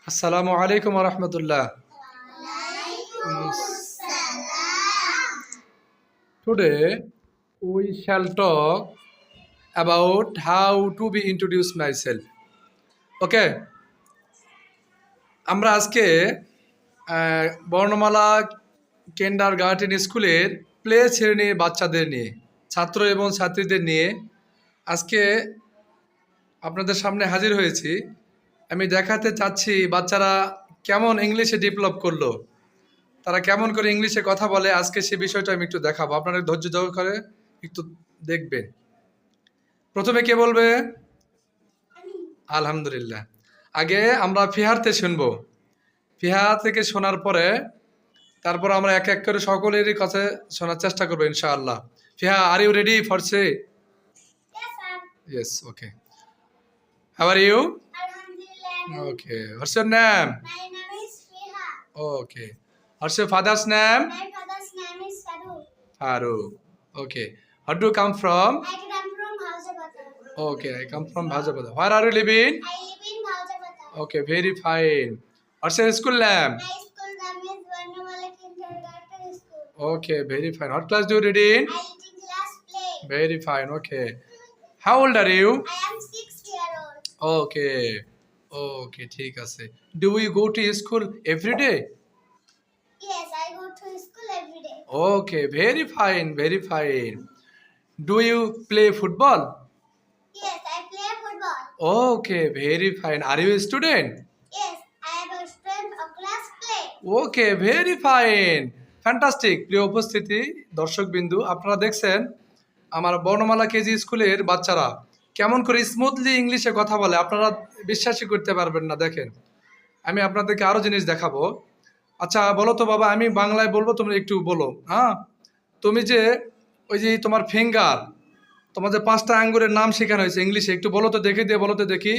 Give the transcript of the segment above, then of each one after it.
Assalamu alaikum wa rahmatullah. Today we shall talk about how to be introduce myself. Okay, আমরা আজকে বর্ণমালা কেন্ডার garden স্কুলের play শ্রেণীর বাচ্চাদের নিয়ে ছাত্র এবং ছাত্রীদের নিয়ে আজকে আপনাদের সামনে হাজির হয়েছি। আমি দেখাতে চাচ্ছি বাচ্চারা কেমন ইংলিশে ডেভেলপ করলো, তারা কেমন করে ইংলিশে কথা বলে। আজকে সে বিষয়টা আমি একটু দেখাবো, আপনারা ধৈর্য করে একটু দেখবেন। প্রথমে কে বলবে? আলহামদুলিল্লাহ। আগে আমরা ফিহারতে শুনবো, ফিহা থেকে শোনার পরে তারপর আমরা এক এক করে সকলেরই কাছে শোনার চেষ্টা করবো ইনশাআল্লাহ। ফিহা, are you ready for say? Yes, okay. How are you? Alhamdulillah. Okay. What's your name? My name is Fiha. Okay. What's your father's name? My father's name is Farooq. Farooq. Okay. Where do you come from? I come from Bhaljabata. Okay, I come from Bhajapada. Where are you living? I live in Bhaljabata. Okay, very fine. What's your school name? My school name is Varnamala Kindergarten School. Okay, very fine. What class do you read in? I live in class play. Very fine. Okay. How old are you? I am 6-year-old. Okay. Okay, ঠিক আছে. Do you go to school every day? Yes, I go to school every day. Okay, very fine, very fine. Do you play football? Yes, I play football. Okay, very fine. Are you a student? Yes, I am a student of class play. Okay, very fine. Fantastic. প্রিয় উপস্থিতি দর্শক বিন্দু, আপনারা দেখছেন আমার বর্ণমালা KG স্কুলের বাচ্চারা কেমন করে স্মুথলি ইংলিশে কথা বলে। আপনারা বিশ্বাসই করতে পারবেন না। দেখেন, আমি আপনাদেরকে আরো জিনিস দেখাবো। আচ্ছা বলো তো বাবা, আমি বাংলায় বলবো, তুমি একটু বলো। হ্যাঁ, তুমি যে ওই যে তোমার ফিঙ্গার, তোমার যে 5টা আঙ্গুরের নাম শেখানো হয়েছে ইংলিশে, একটু বলো তো দেখি, দিয়ে বলো তো দেখি।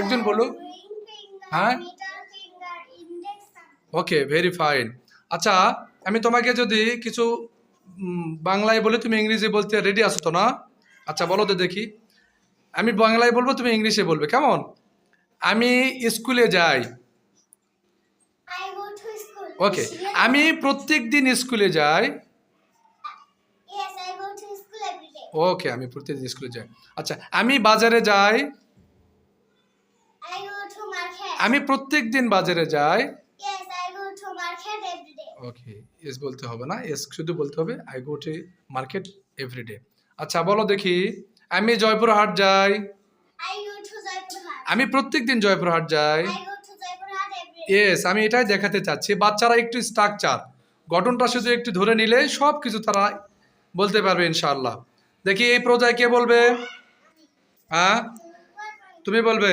একজন বলুক। Ring finger, হ্যাঁ, middle finger, index finger. ওকে, ভেরি ফাইন। আচ্ছা, আমি তোমাকে যদি কিছু বাংলায় বলে তুমি ইংরেজি বলতে রেডি আছো তো না? আচ্ছা বলো তো দেখি। আমি বাংলায় বলবো, তুমি ইংলিশে বলবে, কেমন? আমি স্কুলে যাই। I go to school. ওকে, আমি প্রত্যেক দিন স্কুলে যাই। Yes, I go to school every day. ওকে, আমি প্রতিদিন স্কুলে যাই। আচ্ছা, আমি বাজারে যাই। I go to market. আমি প্রত্যেক দিন বাজারে যাই। Yes, I go to market every day. Okay, S বলতে হবে না, এস শুধু বলতে হবে I go to market everyday. আচ্ছা বলো দেখি। আমি জয়পুরহাট যাই। I go to Jaipurhat. আমি প্রত্যেক দিন জয়পুরহাট যাই। I go to Jaipurhat every day. Yes, আমি এটাই দেখাতে চাচ্ছি। বাচ্চারা একটু স্ট্রাকচার, গঠনটা শুধু একটু ধরে নিলে সব কিছু তারা বলতে পারবে ইনশাআল্লাহ। দেখি এই প্রজায় কে বলবে? হ্যাঁ, তুমি বলবে।